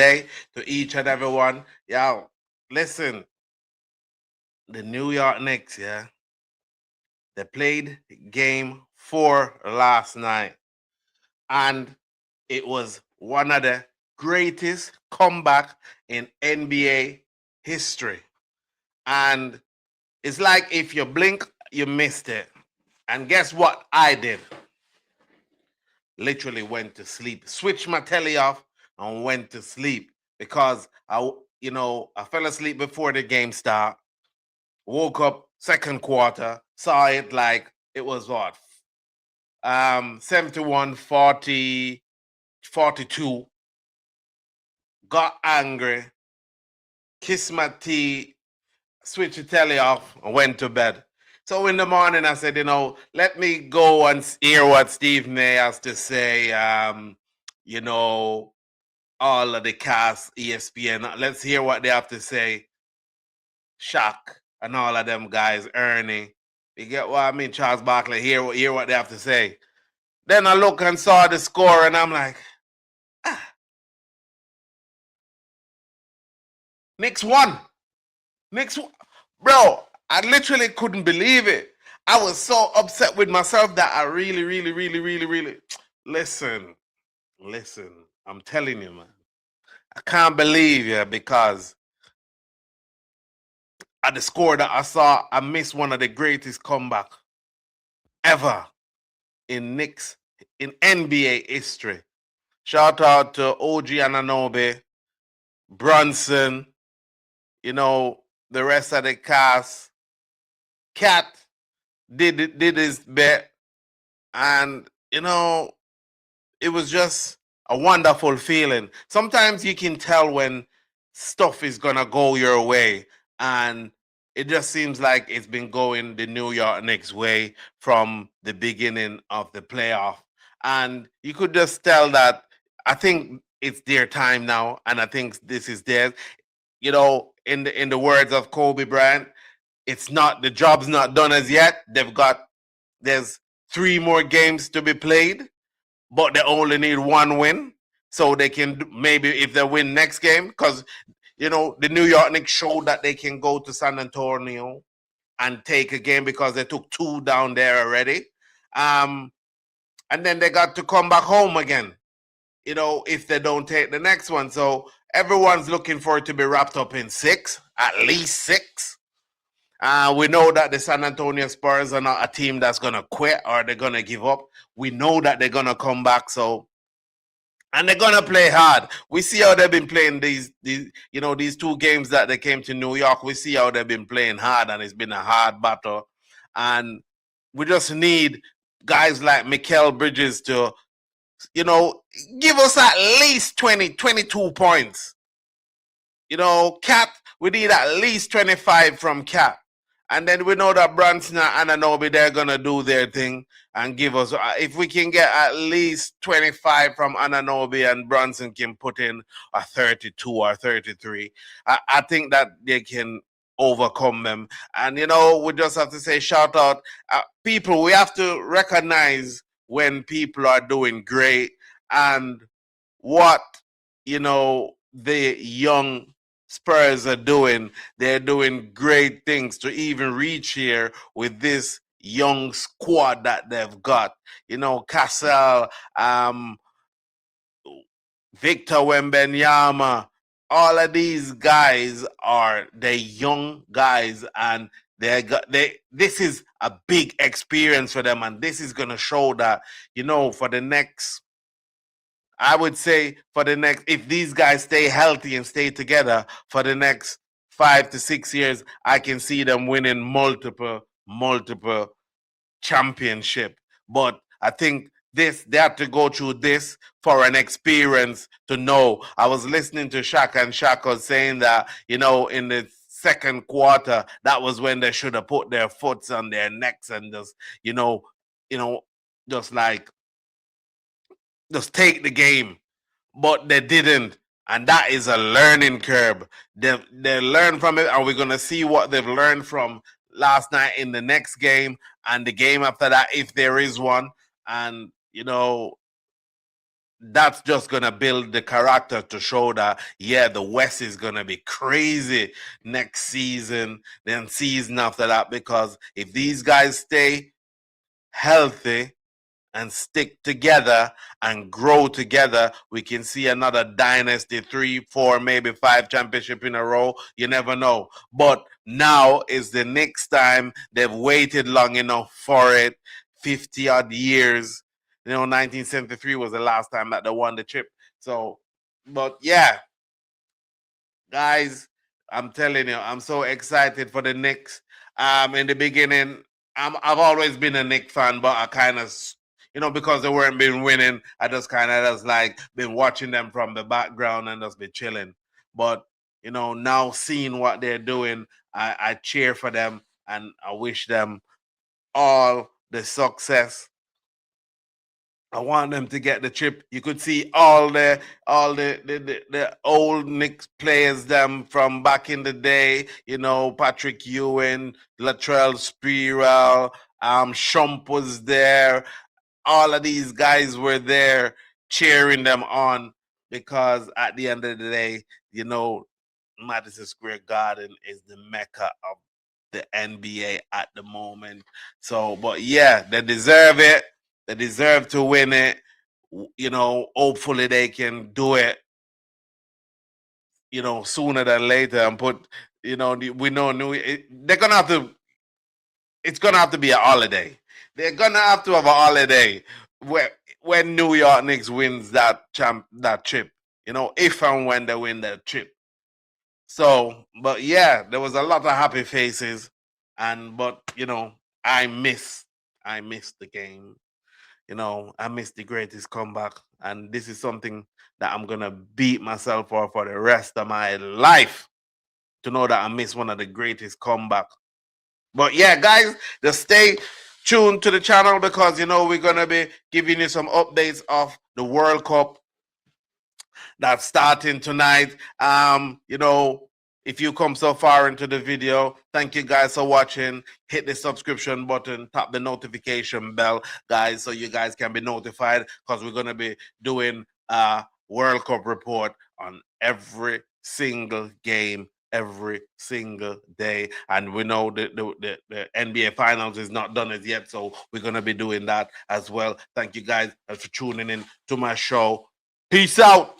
day to each and everyone. Yeah, listen, the New York Knicks, yeah, they played game 4 last night, and it was one of the greatest comeback in NBA history. And it's like if you blink, you missed it. And guess what I did? Literally went to sleep, switched my telly off and went to sleep because I fell asleep before the game start, woke up second quarter, saw it like it was what 71 40 42. Got angry, kissed my teeth, switched the telly off and went to bed. So in the morning I said, let me go and hear what Steve May has to say. You know, all of the cast, ESPN. Let's hear what they have to say. Shock and all of them guys, Ernie. You get what I mean? Charles Barkley, hear what they have to say. Then I look and saw the score and I'm like, Knicks won. Knicks, bro, I literally couldn't believe it. I was so upset with myself that I really, really, really, really, really, listen, I'm telling you, man. I can't believe you because at the score that I saw, I missed one of the greatest comeback ever in Knicks, in NBA history. Shout out to OG Ananobi, Brunson, the rest of the cast. Cat did his bet, and it was just a wonderful feeling. Sometimes you can tell when stuff is gonna go your way, and it just seems like it's been going the New York Knicks way from the beginning of the playoff. And you could just tell that I think it's their time now, and I think this is theirs. In the words of Kobe Bryant, it's not the job's not done as yet. There's 3 more games to be played, but they only need 1 win. So they can maybe if they win next game, because the New York Knicks showed that they can go to San Antonio and take a game because they took 2 down there already. And then they got to come back home again, if they don't take the next one. So everyone's looking for it to be wrapped up in 6, at least 6. We know that the San Antonio Spurs are not a team that's going to quit or they're going to give up. We know that they're going to come back. And they're going to play hard. We see how they've been playing these 2 games that they came to New York. We see how they've been playing hard, and it's been a hard battle. And we just need guys like Mikal Bridges to, give us at least 22 points. Cat, we need at least 25 from Cat. And then we know that Brunson and Ananobi, they're going to do their thing and give us, if we can get at least 25 from Ananobi and Brunson can put in a 32 or 33, I think that they can overcome them. And, we just have to say shout out. People, we have to recognize when people are doing great and what, the young Spurs are doing. They're doing great things to even reach here with this young squad that they've got. Cassell, Victor Wembanyama, all of these guys are the young guys, and this is a big experience for them, and this is gonna show that, for the next, I would say for the next, if these guys stay healthy and stay together for the next 5 to 6 years, I can see them winning multiple championship. But I think they have to go through this for an experience to know. I was listening to Shaq, and Shaq was saying that, in the second quarter, that was when they should have put their foots on their necks and just, just like, just take the game, but they didn't, and that is a learning curve. They learn from it, and we're gonna see what they've learned from last night in the next game and the game after that, if there is one. And that's just gonna build the character to show that yeah, the West is gonna be crazy next season, then season after that. Because if these guys stay healthy and stick together and grow together, we can see another dynasty, 3, 4, maybe 5 championship in a row. You never know. But now is the next time. They've waited long enough for it, 50 odd years. 1973 was the last time that they won the chip. So, but yeah, guys, I'm telling you, I'm so excited for the Knicks. In the beginning, I've always been a Knicks fan, but I kind of, because they weren't been winning, I just kind of just like been watching them from the background and just be chilling. But now seeing what they're doing, I cheer for them and I wish them all the success. I want them to get the chip. You could see all the old Knicks players them from back in the day. Patrick Ewing, Latrell Sprewell, Shump was there. All of these guys were there cheering them on because at the end of the day, Madison Square Garden is the mecca of the NBA at the moment. So, but yeah, they deserve it. They deserve to win it. Hopefully they can do it, sooner than later and put, we know they're gonna have to. It's gonna have to be a holiday. They're gonna have to have a holiday where when New York Knicks wins that chip. If and when they win that chip. So, but yeah, there was a lot of happy faces, but I miss the game. I miss the greatest comeback, and this is something that I'm gonna beat myself for the rest of my life to know that I missed one of the greatest comeback. But yeah, guys, just stay tuned to the channel because we're gonna be giving you some updates of the World Cup that's starting tonight. If you come so far into the video, thank you guys for watching. Hit the subscription button, tap the notification bell, guys, so you guys can be notified because we're gonna be doing a World Cup report on every single game every single day. And we know the NBA finals is not done as yet, so we're gonna be doing that as well. Thank you guys for tuning in to my show. Peace out.